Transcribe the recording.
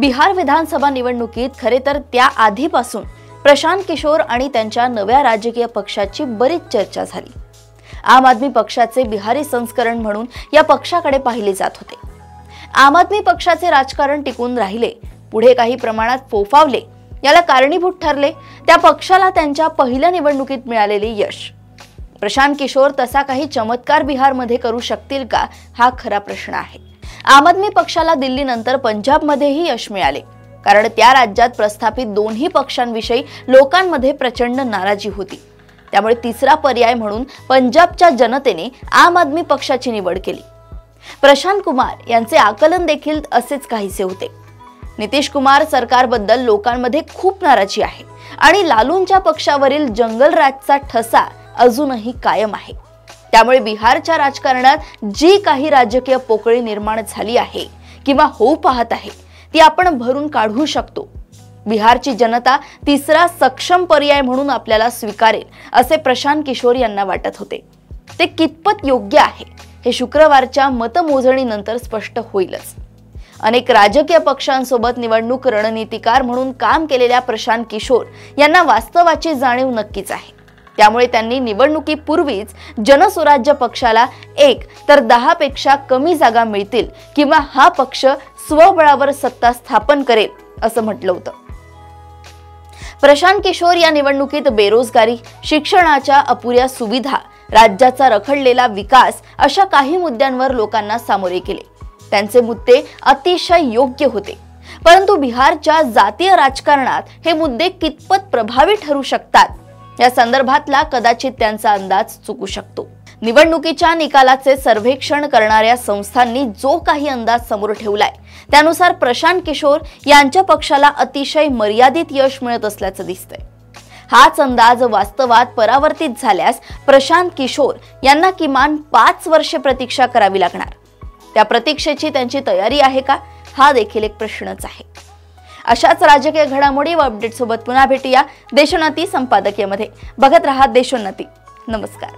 बिहार विधानसभा निवडणुकीत खरे तर त्या आधीपासून प्रशांत किशोर आणि त्यांच्या नव्या राजकीय पक्षाची बरीच चर्चा झाली। आम आदमी पक्षाचे बिहारी संस्करण म्हणून या पक्षाकडे पाहिले जात होते। आम आदमी पक्षाचे राजकारण टिकून राहिले, पुढे काही प्रमाणात फोफावले, याला कारणीभूत ठरले त्या पक्षाला त्यांच्या पहिल्या निवडणुकीत मिळालेले यश। प्रशांत किशोर तसा काही चमत्कार बिहारमध्ये करू शकतील का, हा खरा प्रश्न आहे। आम आदमी पक्षाला दिल्लीनंतर पंजाबमध्येही यश मिळाले, कारण त्या राज्यात प्रस्थापित दोन्ही पक्षांविषयी लोकांमध्ये प्रचंड नाराजी होती। त्यामुळे तिसरा पर्याय म्हणून पंजाबच्या जनतेने आम आदमी पक्षाची निवड केली। प्रशांत कुमार यांचे आकलन देखील असेच काहीसे होते। नितीश कुमार सरकारबद्दल लोकांमध्ये खूप नाराजी आहे आणि लालूंच्या पक्षावरील जंगल राजचा ठसा अजूनही कायम आहे। त्यामुळे बिहारच्या राजकारणात जी काही राजकीय पोकळी निर्माण झाली आहे किंवा होऊ पाहत आहे ती आपण भरून काढू शकतो। बिहारची जनता तिसरा सक्षम पर्याय म्हणून आपल्याला स्वीकारेल असे प्रशांत किशोर यांना वाटत होते। ते कितपत योग्य आहे हे शुक्रवारच्या मतमोजणीनंतर स्पष्ट होईलच। अनेक राजकीय पक्षांसोबत निवडणूक रणनीतिकार म्हणून काम केलेल्या प्रशांत किशोर यांना वास्तवाची जाणीव नक्कीच आहे। त्यामुळे त्यांनी निवडणुकीपूर्वीच जनसुराज्य पक्षाला 1 तर 10 पेक्षा कमी जागा मिळतील किंवा हा पक्ष स्वबळावर सत्ता स्थापन करेल असं म्हटलं होतं। प्रशांत किशोर या निवडणुकीत बेरोजगारी, शिक्षणाच्या अपुऱ्या सुविधा, राज्याचा रखडलेला विकास अशा काही मुद्द्यांवर लोकांना सामोरे केले। त्यांचे मुद्दे अतिशय योग्य होते, परंतु बिहारच्या जातीय राजकारणात हे मुद्दे कितपत प्रभावी ठरू शकतात या संदर्भातला कदाचित त्यांचा अंदाज चुकू शकतो। निवडणुकीच्या निकालाचे सर्वेक्षण करणाऱ्या संस्थांनी जो काही अंदाज समोर ठेवलाय त्यानुसार प्रशांत किशोर यांच्या पक्षाला अतिशय मर्यादित यश मिळत असल्याचं दिसतंय। हाच अंदाज वास्तवात परावर्तित झाल्यास प्रशांत किशोर यांना किमान 5 वर्षे प्रतीक्षा करावी लागणार। त्या प्रतीक्षेची त्यांची तयारी आहे का, हा देखील एक प्रश्नच आहे। अशाच राजकीय घडामोडी व अपडेट सोबत पुन्हा भेटूया देशोन्नती संपादकीयमध्ये। बघत रहा देशोन्नती। नमस्कार।